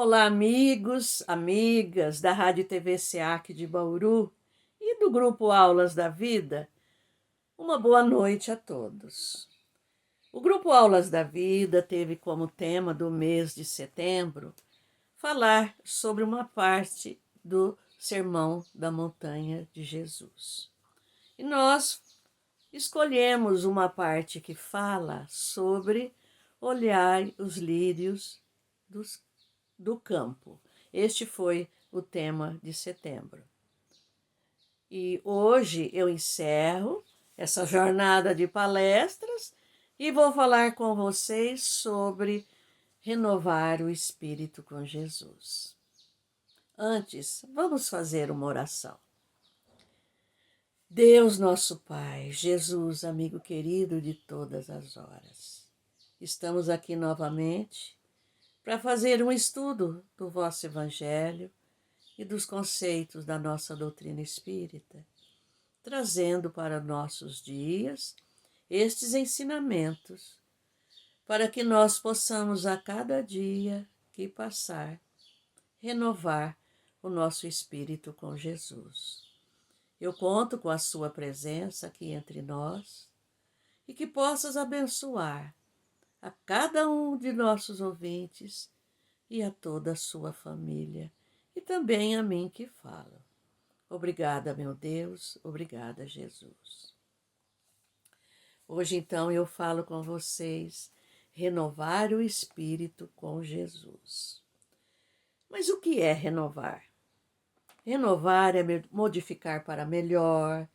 Olá, amigos, amigas da Rádio TV SEAC de Bauru e do Grupo Aulas da Vida. Uma boa noite a todos. O Grupo Aulas da Vida teve como tema do mês de setembro falar sobre uma parte do Sermão da Montanha de Jesus. E nós escolhemos uma parte que fala sobre olhar os lírios do campo. Este foi o tema de setembro. E hoje eu encerro essa jornada de palestras e vou falar com vocês sobre renovar o espírito com Jesus. Antes, vamos fazer uma oração. Deus nosso Pai, Jesus, amigo querido de todas as horas, estamos aqui novamente para fazer um estudo do vosso Evangelho e dos conceitos da nossa doutrina espírita, trazendo para nossos dias estes ensinamentos, para que nós possamos a cada dia que passar renovar o nosso espírito com Jesus. Eu conto com a sua presença aqui entre nós e que possas abençoar a cada um de nossos ouvintes e a toda a sua família, e também a mim que falo. Obrigada, meu Deus, obrigada, Jesus. Hoje, então, eu falo com vocês, renovar o espírito com Jesus. Mas o que é renovar? Renovar é modificar para melhor,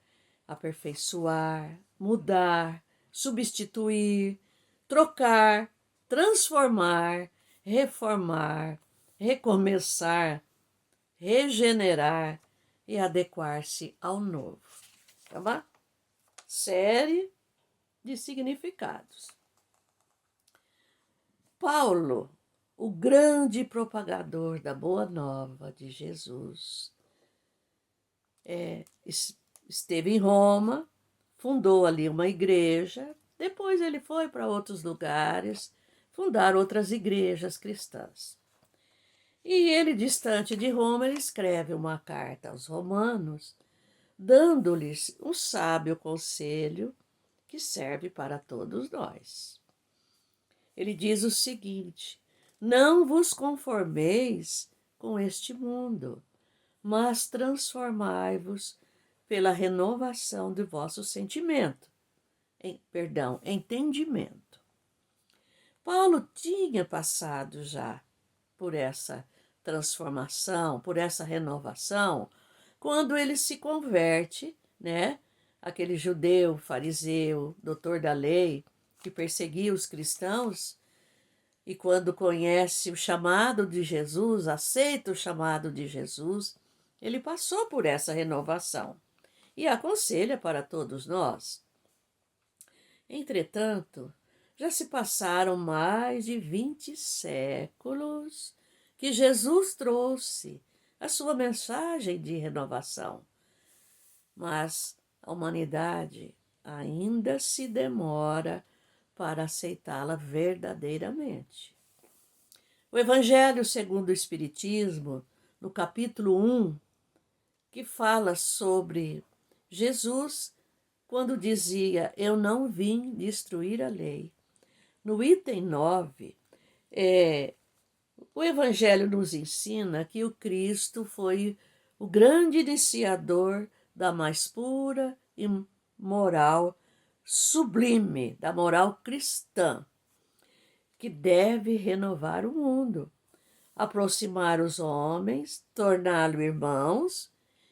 aperfeiçoar, mudar, substituir, trocar, transformar, reformar, recomeçar, regenerar e adequar-se ao novo. Tá bom? Série de significados. Paulo, o grande propagador da Boa Nova de Jesus, esteve em Roma, fundou ali uma igreja, depois ele foi para outros lugares, fundar outras igrejas cristãs. E ele, distante de Roma, ele escreve uma carta aos romanos, dando-lhes um sábio conselho que serve para todos nós. Ele diz o seguinte: não vos conformeis com este mundo, mas transformai-vos pela renovação do vosso entendimento. Paulo tinha passado já por essa transformação, por essa renovação, quando ele se converte, né? Aquele judeu, fariseu, doutor da lei, que perseguia os cristãos, e quando conhece o chamado de Jesus, aceita o chamado de Jesus, ele passou por essa renovação e aconselha para todos nós. Entretanto, já se passaram mais de 20 séculos que Jesus trouxe a sua mensagem de renovação, mas a humanidade ainda se demora para aceitá-la verdadeiramente. O Evangelho segundo o Espiritismo, no capítulo 1, que fala sobre Jesus, quando dizia: eu não vim destruir a lei. No item 9, o Evangelho nos ensina que o Cristo foi o grande iniciador da mais pura e moral sublime, da moral cristã, que deve renovar o mundo, aproximar os homens, torná-los irmãos,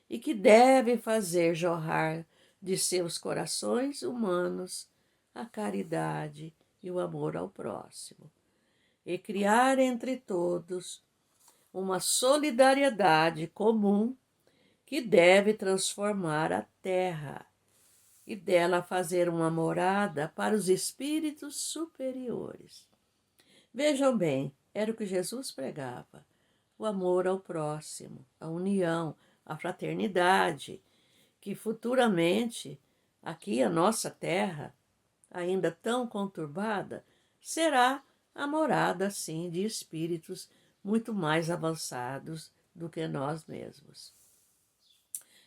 e que deve fazer jorrar de seus corações humanos a caridade e o amor ao próximo, e criar entre todos uma solidariedade comum que deve transformar a terra e dela fazer uma morada para os espíritos superiores. Vejam bem, era o que Jesus pregava: o amor ao próximo, a união, a fraternidade, que futuramente, aqui a nossa terra, ainda tão conturbada, será a morada, sim, de espíritos muito mais avançados do que nós mesmos.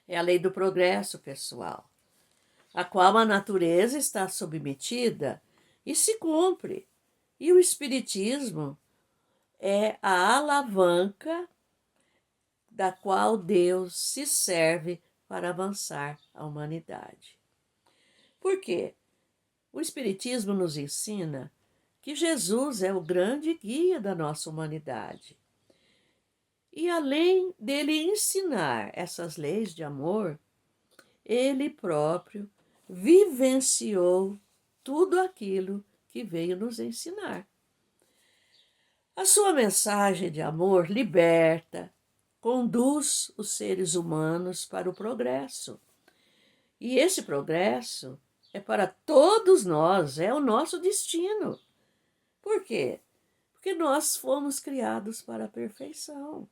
É a lei do progresso pessoal, a qual a natureza está submetida e se cumpre. E o Espiritismo é a alavanca da qual Deus se serve para avançar a humanidade. Por quê? O Espiritismo nos ensina que Jesus é o grande guia da nossa humanidade. E além dele ensinar essas leis de amor, ele próprio vivenciou tudo aquilo que veio nos ensinar. A sua mensagem de amor liberta, conduz os seres humanos para o progresso. E esse progresso é para todos nós, é o nosso destino. Por quê? Porque nós fomos criados para a perfeição.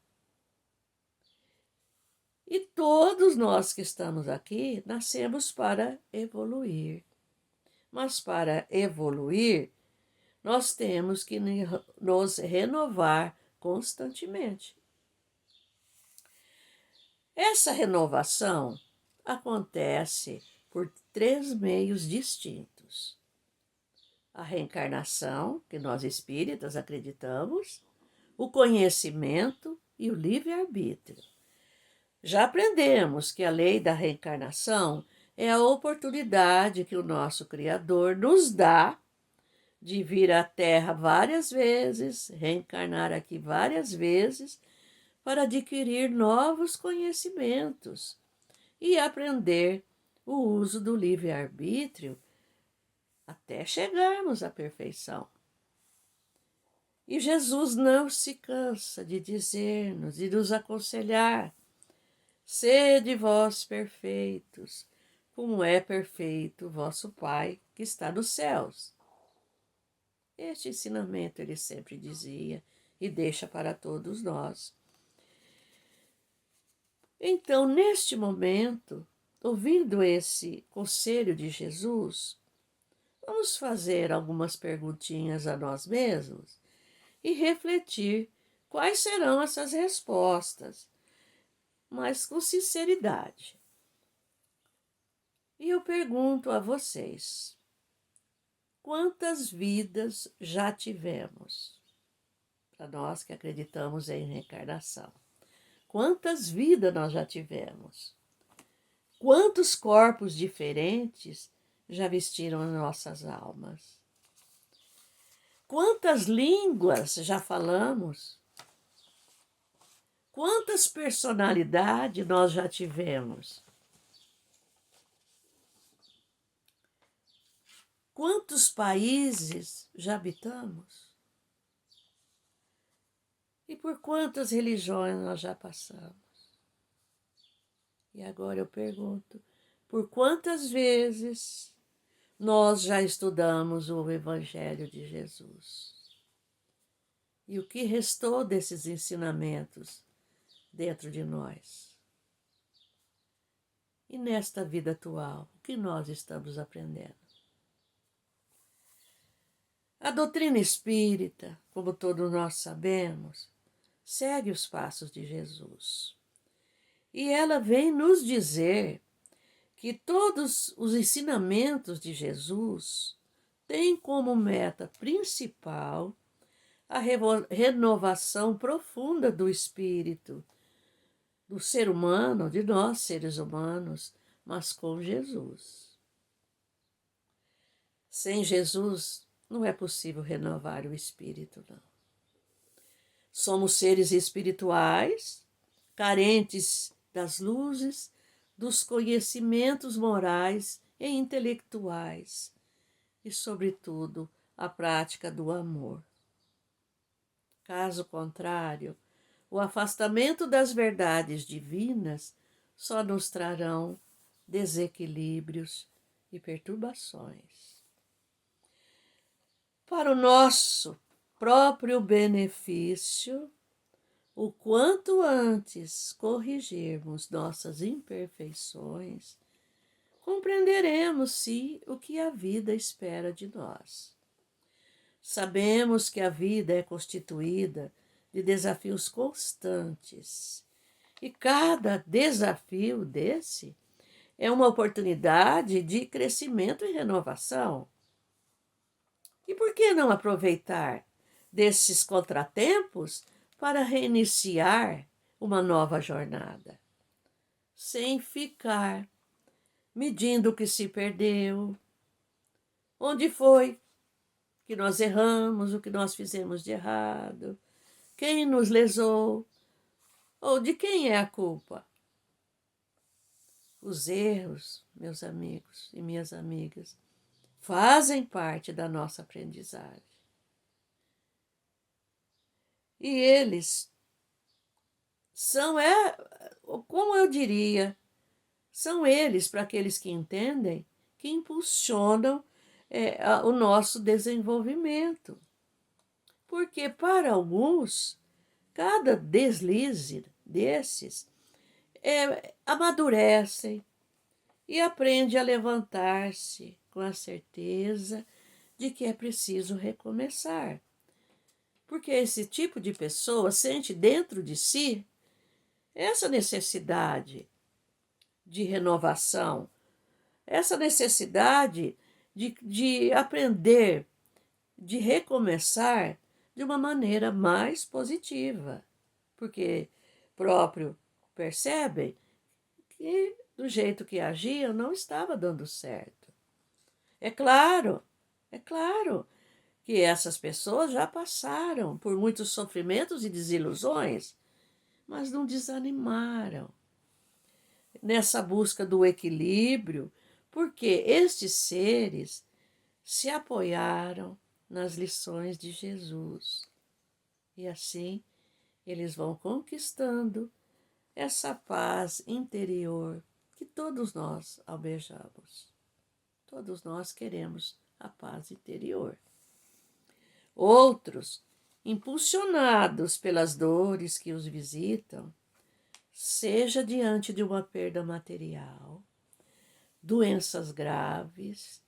E todos nós que estamos aqui nascemos para evoluir. Mas para evoluir, nós temos que nos renovar constantemente. Essa renovação acontece por 3 meios distintos: a reencarnação, que nós espíritas acreditamos, o conhecimento e o livre-arbítrio. Já aprendemos que a lei da reencarnação é a oportunidade que o nosso Criador nos dá de vir à Terra várias vezes, reencarnar aqui várias vezes, para adquirir novos conhecimentos e aprender o uso do livre-arbítrio até chegarmos à perfeição. E Jesus não se cansa de dizer-nos, de nos aconselhar: sede vós perfeitos, como é perfeito o vosso Pai que está nos céus. Este ensinamento ele sempre dizia e deixa para todos nós. Então, neste momento, ouvindo esse conselho de Jesus, vamos fazer algumas perguntinhas a nós mesmos e refletir quais serão essas respostas, mas com sinceridade. E eu pergunto a vocês: quantas vidas já tivemos? Para nós que acreditamos em reencarnação. Quantas vidas nós já tivemos? Quantos corpos diferentes já vestiram as nossas almas? Quantas línguas já falamos? Quantas personalidades nós já tivemos? Quantos países já habitamos? E por quantas religiões nós já passamos? E agora eu pergunto, por quantas vezes nós já estudamos o Evangelho de Jesus? E o que restou desses ensinamentos dentro de nós? E nesta vida atual, o que nós estamos aprendendo? A doutrina espírita, como todos nós sabemos, segue os passos de Jesus. E ela vem nos dizer que todos os ensinamentos de Jesus têm como meta principal a renovação profunda do espírito, do ser humano, de nós seres humanos, mas com Jesus. Sem Jesus não é possível renovar o espírito, não. Somos seres espirituais, carentes das luzes, dos conhecimentos morais e intelectuais e, sobretudo, a prática do amor. Caso contrário, o afastamento das verdades divinas só nos trarão desequilíbrios e perturbações. Para o nosso próprio benefício, o quanto antes corrigirmos nossas imperfeições, compreenderemos, sim, o que a vida espera de nós. Sabemos que a vida é constituída de desafios constantes. E cada desafio desse é uma oportunidade de crescimento e renovação. E por que não aproveitar desses contratempos para reiniciar uma nova jornada, sem ficar medindo o que se perdeu, onde foi que nós erramos, o que nós fizemos de errado, quem nos lesou, ou de quem é a culpa? Os erros, meus amigos e minhas amigas, fazem parte da nossa aprendizagem. E eles são, como eu diria, são eles, para aqueles que entendem, que impulsionam o nosso desenvolvimento. Porque para alguns, cada deslize desses amadurecem e aprende a levantar-se com a certeza de que é preciso recomeçar. Porque esse tipo de pessoa sente dentro de si essa necessidade de renovação, essa necessidade de aprender, de recomeçar de uma maneira mais positiva, porque próprio percebem que do jeito que agiam não estava dando certo. É claro que essas pessoas já passaram por muitos sofrimentos e desilusões, mas não desanimaram nessa busca do equilíbrio, porque estes seres se apoiaram nas lições de Jesus. E assim eles vão conquistando essa paz interior que todos nós almejamos. Todos nós queremos a paz interior. Outros, impulsionados pelas dores que os visitam, seja diante de uma perda material, doenças graves,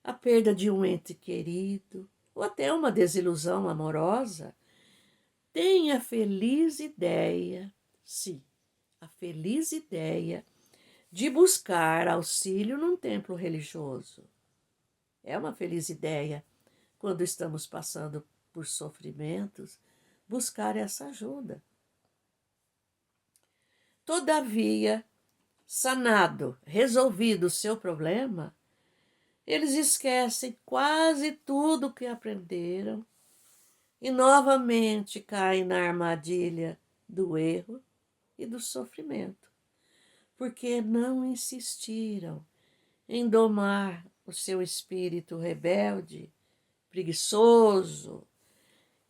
a perda de um ente querido, ou até uma desilusão amorosa, tem a feliz ideia, sim, a feliz ideia de buscar auxílio num templo religioso. É uma feliz ideia, quando estamos passando por sofrimentos, buscar essa ajuda. Todavia, sanado, resolvido o seu problema, eles esquecem quase tudo o que aprenderam e novamente caem na armadilha do erro e do sofrimento, porque não insistiram em domar o seu espírito rebelde, preguiçoso,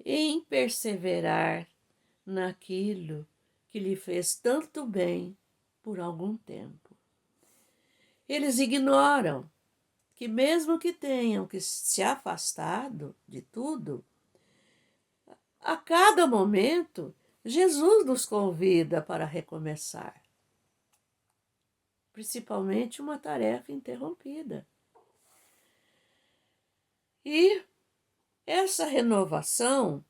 e em perseverar naquilo que lhe fez tanto bem por algum tempo. Eles ignoram que mesmo que tenham que se afastado de tudo, a cada momento Jesus nos convida para recomeçar, principalmente uma tarefa interrompida. E essa renovação,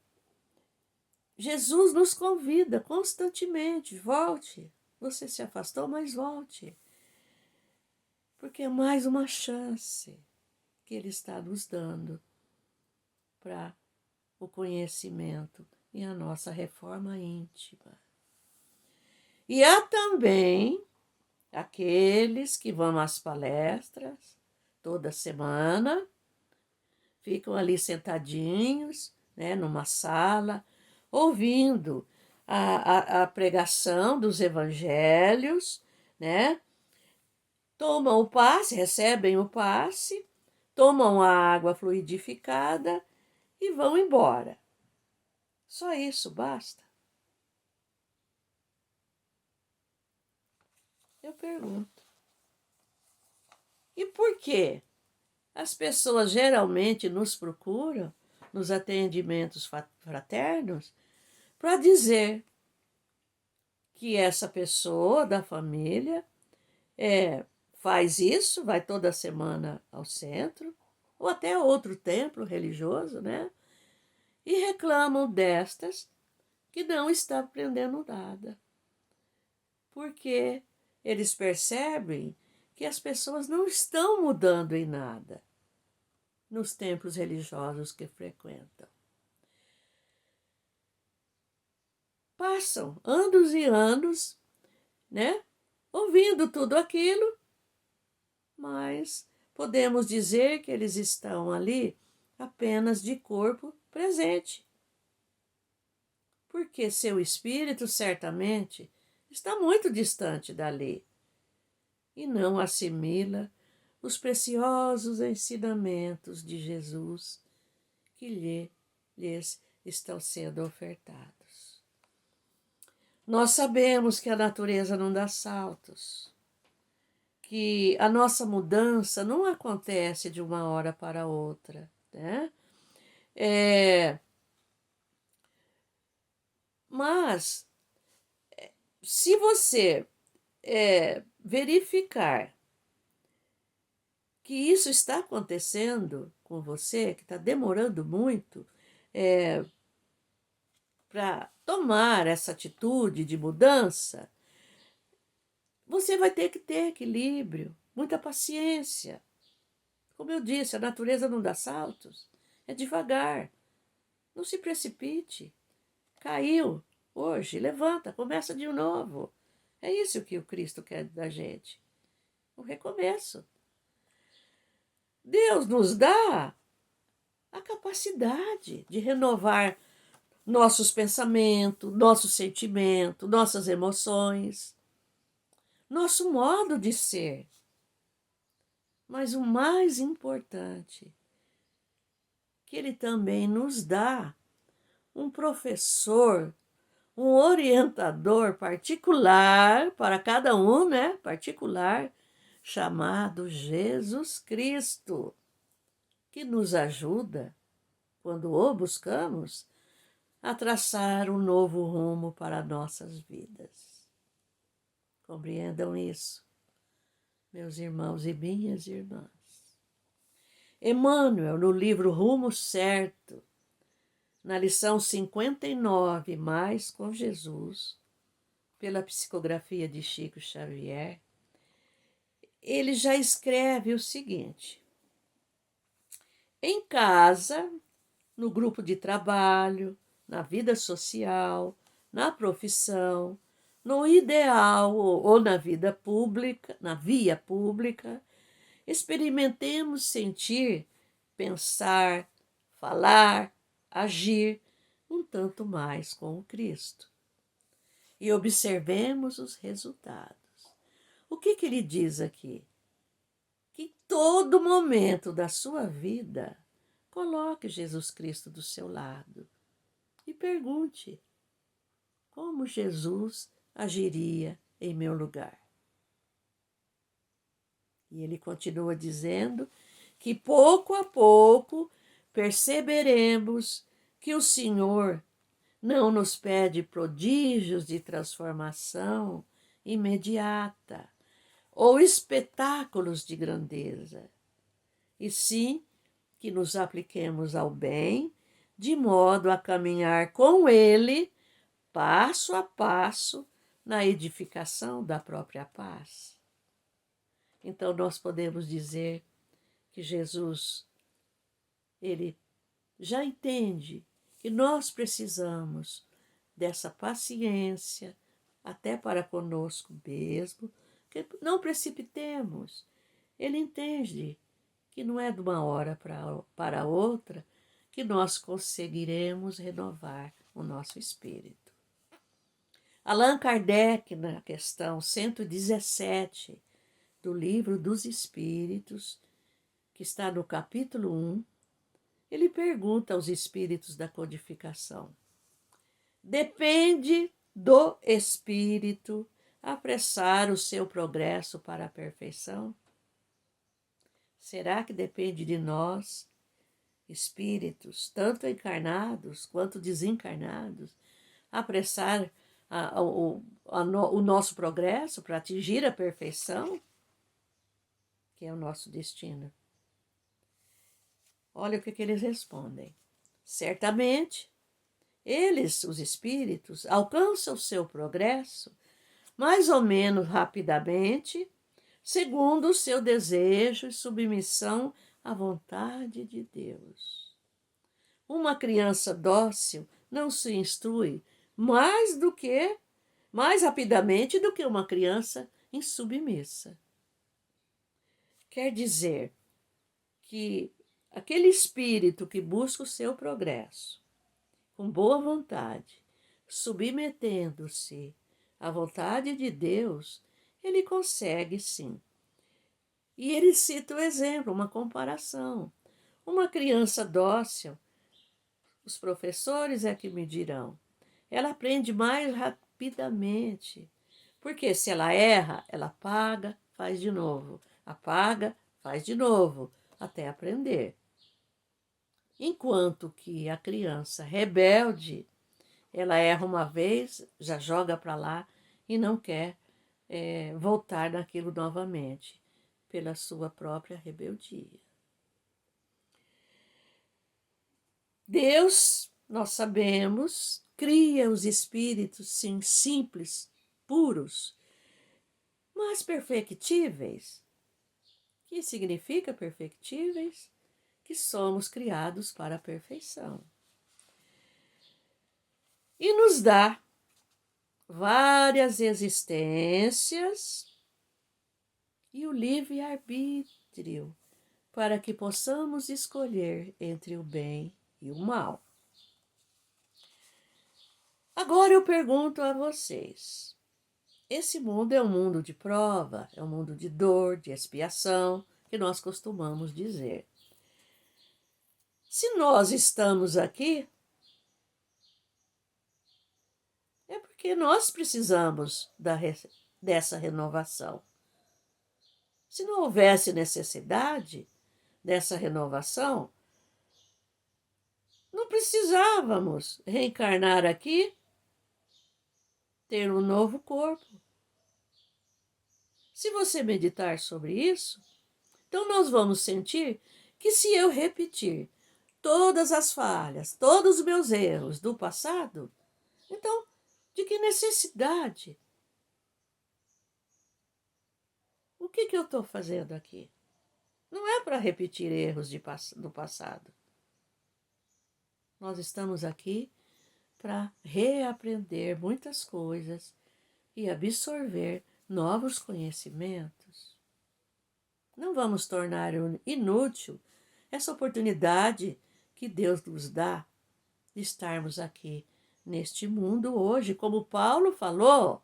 Jesus nos convida constantemente, volte. Você se afastou, mas volte. Porque é mais uma chance que Ele está nos dando para o conhecimento e a nossa reforma íntima. E há também aqueles que vão às palestras toda semana, ficam ali sentadinhos, numa sala, ouvindo a pregação dos evangelhos, tomam o passe, recebem o passe, tomam a água fluidificada e vão embora. Só isso basta? Eu pergunto. E por quê? As pessoas geralmente nos procuram nos atendimentos fraternos para dizer que essa pessoa da família faz isso, vai toda semana ao centro, ou até outro templo religioso, e reclamam destas que não está aprendendo nada, porque eles percebem que as pessoas não estão mudando em nada nos templos religiosos que frequentam. Passam anos e anos, né, ouvindo tudo aquilo, mas podemos dizer que eles estão ali apenas de corpo presente, porque seu espírito certamente está muito distante dali e não assimila os preciosos ensinamentos de Jesus que lhes estão sendo ofertados. Nós sabemos que a natureza não dá saltos, que a nossa mudança não acontece de uma hora para outra, né? Mas, se você verificar que isso está acontecendo com você, que está demorando muito para tomar essa atitude de mudança, você vai ter que ter equilíbrio, muita paciência. Como eu disse, a natureza não dá saltos, é devagar. Não se precipite. Caiu hoje, levanta, começa de novo. É isso que o Cristo quer da gente. O recomeço. Deus nos dá a capacidade de renovar nossos pensamentos, nosso sentimento, nossas emoções, nosso modo de ser. Mas o mais importante, que Ele também nos dá um professor, um orientador particular para cada um, né? Particular, chamado Jesus Cristo, que nos ajuda, quando o buscamos, a traçar um novo rumo para nossas vidas. Compreendam isso, meus irmãos e minhas irmãs. Emmanuel, no livro Rumo Certo, na lição 59, Mais com Jesus, pela psicografia de Chico Xavier, ele já escreve o seguinte: em casa, no grupo de trabalho, na vida social, na profissão, no ideal ou na vida pública, na via pública, experimentemos sentir, pensar, falar, agir um tanto mais com o Cristo. E observemos os resultados. O que ele diz aqui? Que em todo momento da sua vida, coloque Jesus Cristo do seu lado e pergunte: como Jesus agiria em meu lugar? E ele continua dizendo que pouco a pouco perceberemos que o Senhor não nos pede prodígios de transformação imediata ou espetáculos de grandeza, e sim que nos apliquemos ao bem, de modo a caminhar com Ele, passo a passo, na edificação da própria paz. Então nós podemos dizer que Jesus, ele já entende que nós precisamos dessa paciência até para conosco mesmo, que não precipitemos. Ele entende que não é de uma hora para outra que nós conseguiremos renovar o nosso espírito. Allan Kardec, na questão 117 do Livro dos Espíritos, que está no capítulo 1, ele pergunta aos espíritos da codificação: depende do espírito apressar o seu progresso para a perfeição? Será que depende de nós, espíritos, tanto encarnados quanto desencarnados, apressar o nosso progresso para atingir a perfeição, que é o nosso destino? Olha o que eles respondem. Certamente, Eles, os espíritos, alcançam o seu progresso mais ou menos rapidamente, segundo o seu desejo e submissão à vontade de Deus. Uma criança dócil não se instrui mais rapidamente do que uma criança insubmissa. Quer dizer que aquele espírito que busca o seu progresso, com boa vontade, submetendo-se à vontade de Deus, ele consegue sim. E ele cita o exemplo, uma comparação. Uma criança dócil, os professores é que me dirão, ela aprende mais rapidamente. Porque se ela erra, ela apaga, faz de novo. Apaga, faz de novo, até aprender. Enquanto que a criança rebelde, ela erra uma vez, já joga para lá e não quer voltar naquilo novamente, pela sua própria rebeldia. Deus, nós sabemos, cria os espíritos, sim, simples, puros, mas perfectíveis. O que significa perfectíveis? Que somos criados para a perfeição. E nos dá várias existências e o livre-arbítrio para que possamos escolher entre o bem e o mal. Agora eu pergunto a vocês, esse mundo é um mundo de prova, é um mundo de dor, de expiação, que nós costumamos dizer. Se nós estamos aqui, é porque nós precisamos dessa renovação. Se não houvesse necessidade dessa renovação, não precisávamos reencarnar aqui, ter um novo corpo. Se você meditar sobre isso, então nós vamos sentir que se eu repetir todas as falhas, todos os meus erros do passado, então, de que necessidade? O que eu estou fazendo aqui? Não é para repetir erros do passado. Nós estamos aqui para reaprender muitas coisas e absorver novos conhecimentos. Não vamos tornar inútil essa oportunidade que Deus nos dá de estarmos aqui neste mundo hoje, como Paulo falou.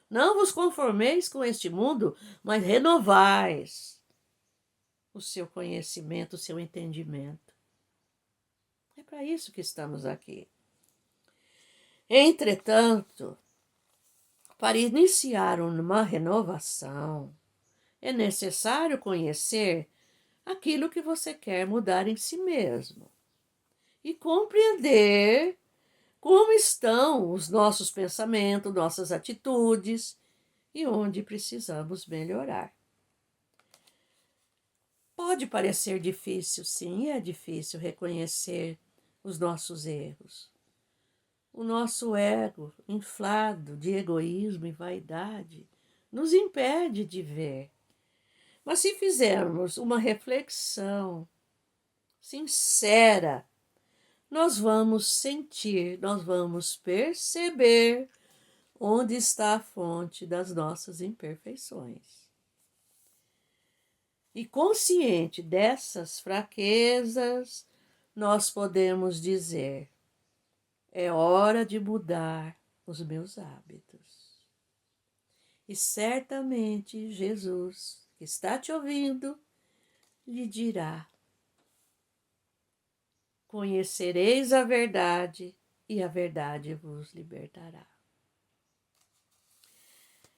Não vos conformeis com este mundo, mas renovais o seu conhecimento, o seu entendimento. É para isso que estamos aqui. Entretanto, para iniciar uma renovação, é necessário conhecer aquilo que você quer mudar em si mesmo e compreender como estão os nossos pensamentos, nossas atitudes e onde precisamos melhorar. Pode parecer difícil, sim, é difícil reconhecer os nossos erros. O nosso ego, inflado de egoísmo e vaidade, nos impede de ver. Mas se fizermos uma reflexão sincera, nós vamos sentir, nós vamos perceber onde está a fonte das nossas imperfeições. E consciente dessas fraquezas, nós podemos dizer: é hora de mudar os meus hábitos. E certamente Jesus, que está te ouvindo, lhe dirá: conhecereis a verdade e a verdade vos libertará.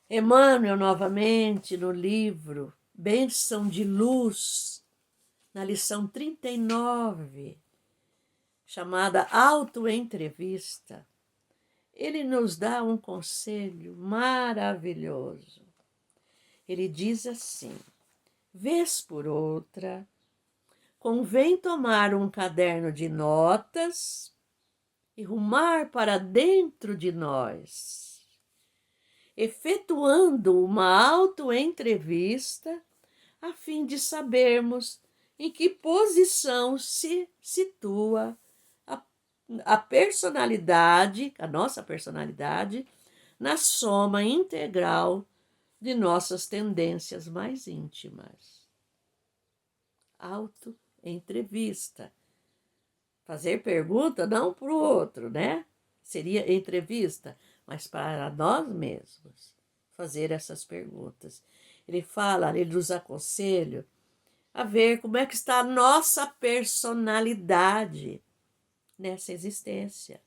Emmanuel, novamente, no livro Bênção de Luz, na lição 39, chamada Autoentrevista, ele nos dá um conselho maravilhoso. Ele diz assim: vez por outra, convém tomar um caderno de notas e rumar para dentro de nós, efetuando uma autoentrevista a fim de sabermos em que posição se situa a personalidade, a nossa personalidade, na soma integral de nossas tendências mais íntimas. Autoentrevista. Fazer pergunta não para o outro, né? Seria entrevista, mas para nós mesmos fazer essas perguntas. Ele fala, ele nos aconselha a ver como é que está a nossa personalidade nessa existência.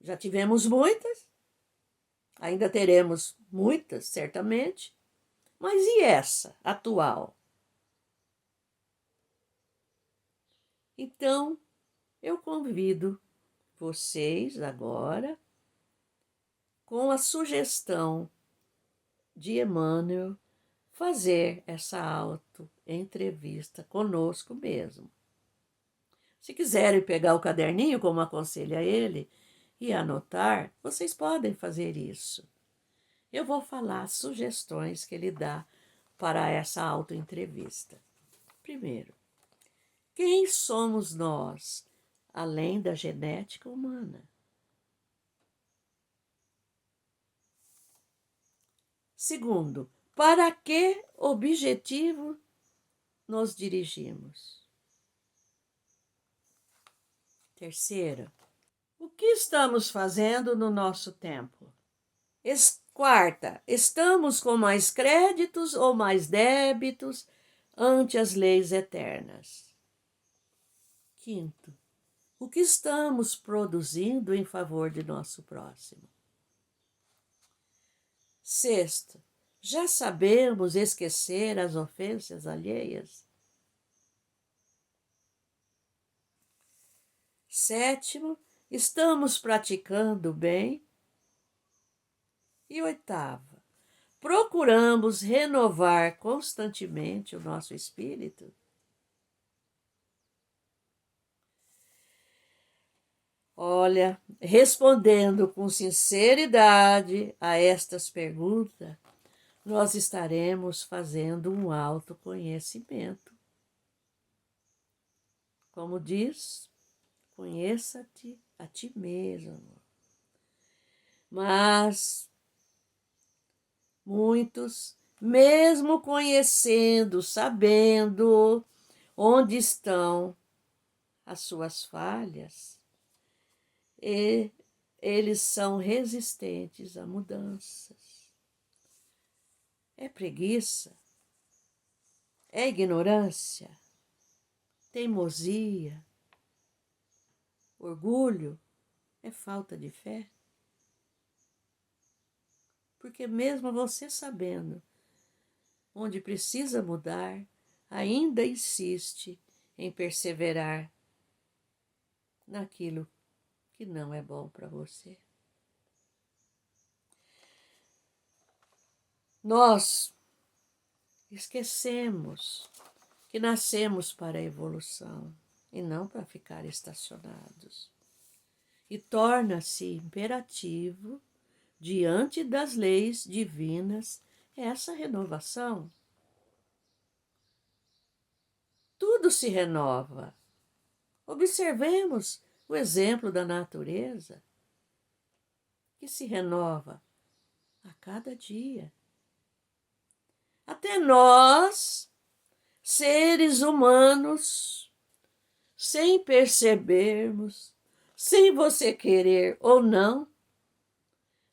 Já tivemos muitas, ainda teremos muitas, certamente, mas e essa atual? Então, eu convido vocês agora, com a sugestão de Emmanuel, fazer essa autoentrevista conosco mesmo. Se quiserem pegar o caderninho, como aconselha ele, e anotar, vocês podem fazer isso. Eu vou falar as sugestões que ele dá para essa autoentrevista. Primeiro, quem somos nós, além da genética humana? Segundo, para que objetivo nos dirigimos? Terceiro, o que estamos fazendo no nosso tempo? Quarta, estamos com mais créditos ou mais débitos ante as leis eternas? Quinto, o que estamos produzindo em favor de nosso próximo? Sexto, já sabemos esquecer as ofensas alheias? Sétimo, estamos praticando o bem? E oitava, procuramos renovar constantemente o nosso espírito? Olha, respondendo com sinceridade a estas perguntas, nós estaremos fazendo um autoconhecimento. Como diz, conheça-te a ti mesmo. Mas muitos, mesmo conhecendo, sabendo onde estão as suas falhas, eles são resistentes a mudanças. É preguiça? É ignorância? Teimosia? Orgulho? É falta de fé? Porque mesmo você sabendo onde precisa mudar, ainda insiste em perseverar naquilo que não é bom para você. Nós esquecemos que nascemos para a evolução e não para ficar estacionados. E torna-se imperativo, diante das leis divinas, essa renovação. Tudo se renova. Observemos o exemplo da natureza, que se renova a cada dia. Até nós, seres humanos, sem percebermos, sem você querer ou não,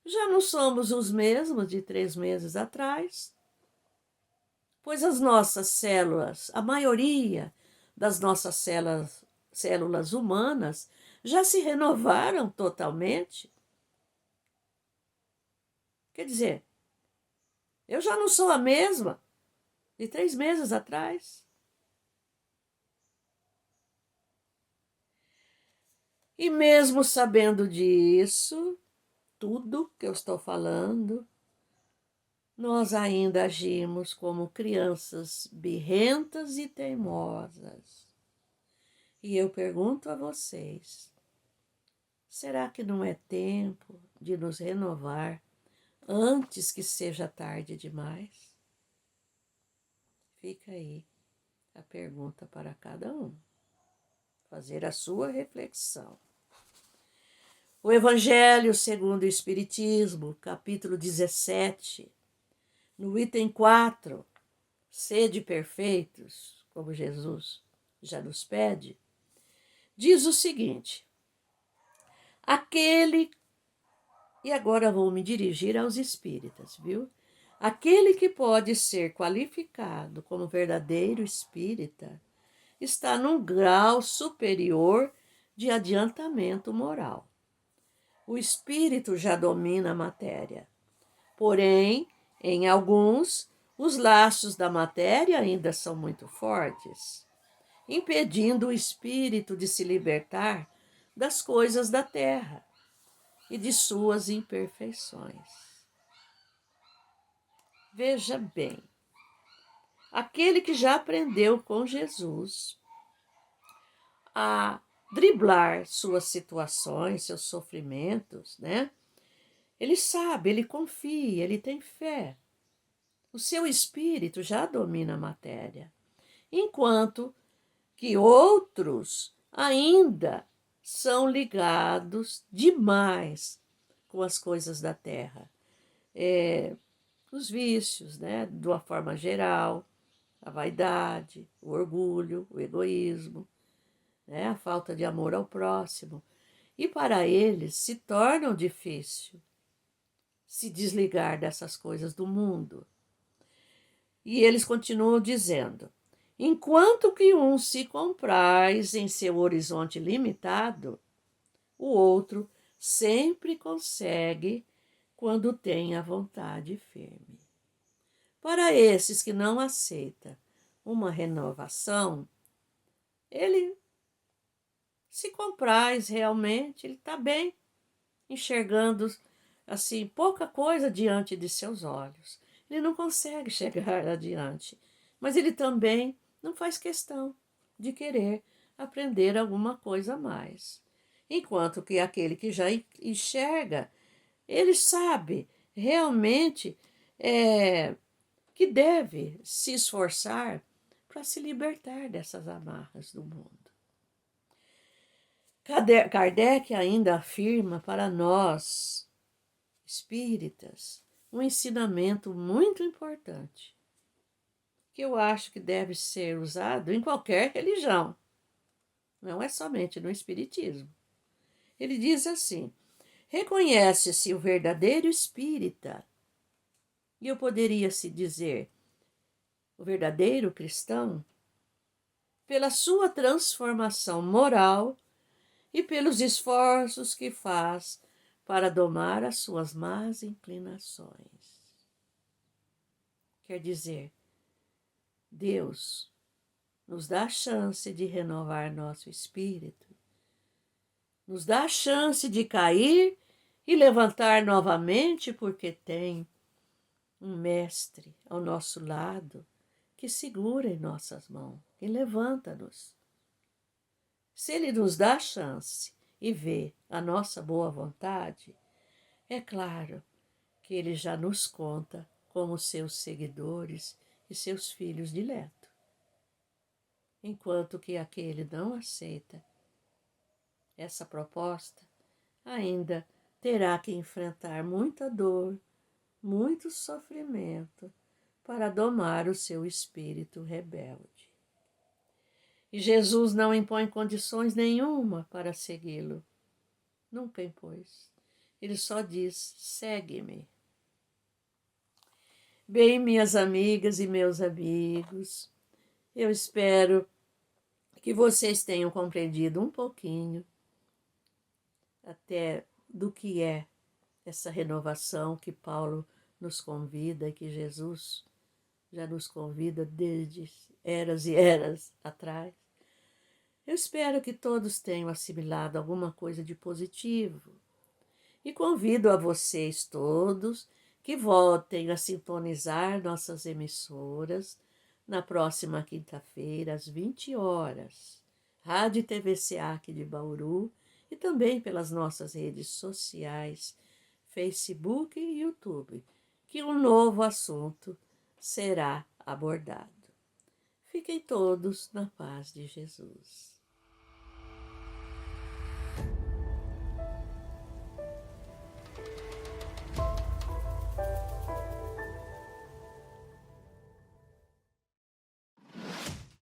já não somos os mesmos de 3 meses atrás, pois as nossas células, a maioria das nossas células humanas, já se renovaram totalmente. Quer dizer, eu já não sou a mesma de 3 meses atrás. E mesmo sabendo disso, tudo que eu estou falando, nós ainda agimos como crianças birrentas e teimosas. E eu pergunto a vocês, Será que não é tempo de nos renovar antes que seja tarde demais? Fica aí a pergunta para cada um. Fazer a sua reflexão. O Evangelho segundo o Espiritismo, capítulo 17, no item 4, sede perfeitos, como Jesus já nos pede, diz o seguinte: aquele, e agora vou me dirigir aos espíritas, viu? Aquele que pode ser qualificado como verdadeiro espírita está num grau superior de adiantamento moral. O espírito já domina a matéria, porém, em alguns, os laços da matéria ainda são muito fortes, impedindo o espírito de se libertar das coisas da terra e de suas imperfeições. Veja bem, aquele que já aprendeu com Jesus a driblar suas situações, seus sofrimentos, né? Ele sabe, ele confia, ele tem fé. O seu espírito já domina a matéria, enquanto que outros ainda são ligados demais com as coisas da terra. Os vícios, né, de uma forma geral, a vaidade, o orgulho, o egoísmo, né, a falta de amor ao próximo. E para eles se torna difícil se desligar dessas coisas do mundo. E eles continuam dizendo: enquanto que um se compraz em seu horizonte limitado, o outro sempre consegue quando tem a vontade firme. Para esses que não aceitam uma renovação, ele se compraz realmente, ele está bem, enxergando assim pouca coisa diante de seus olhos. Ele não consegue chegar adiante, mas ele também não faz questão de querer aprender alguma coisa a mais. Enquanto que aquele que já enxerga, ele sabe realmente que deve se esforçar para se libertar dessas amarras do mundo. Kardec ainda afirma para nós, espíritas, um ensinamento muito importante, que eu acho que deve ser usado em qualquer religião, não é somente no espiritismo. Ele diz assim: reconhece-se o verdadeiro espírita, e eu poderia se dizer o verdadeiro cristão, pela sua transformação moral e pelos esforços que faz para domar as suas más inclinações. Quer dizer, Deus nos dá a chance de renovar nosso espírito, nos dá a chance de cair e levantar novamente, porque tem um mestre ao nosso lado que segura em nossas mãos e levanta-nos. Se ele nos dá a chance e vê a nossa boa vontade, é claro que ele já nos conta como seus seguidores e seus filhos diletos. Enquanto que aquele não aceita essa proposta, ainda terá que enfrentar muita dor, muito sofrimento para domar o seu espírito rebelde. E Jesus não impõe condições nenhuma para segui-lo. Nunca impôs. Ele só diz: segue-me. Bem, minhas amigas e meus amigos, eu espero que vocês tenham compreendido um pouquinho até do que é essa renovação que Paulo nos convida e que Jesus já nos convida desde eras e eras atrás. Eu espero que todos tenham assimilado alguma coisa de positivo e convido a vocês todos que voltem a sintonizar nossas emissoras na próxima quinta-feira, às 20 horas. Rádio TVCA aqui de Bauru e também pelas nossas redes sociais, Facebook e YouTube, que um novo assunto será abordado. Fiquem todos na paz de Jesus.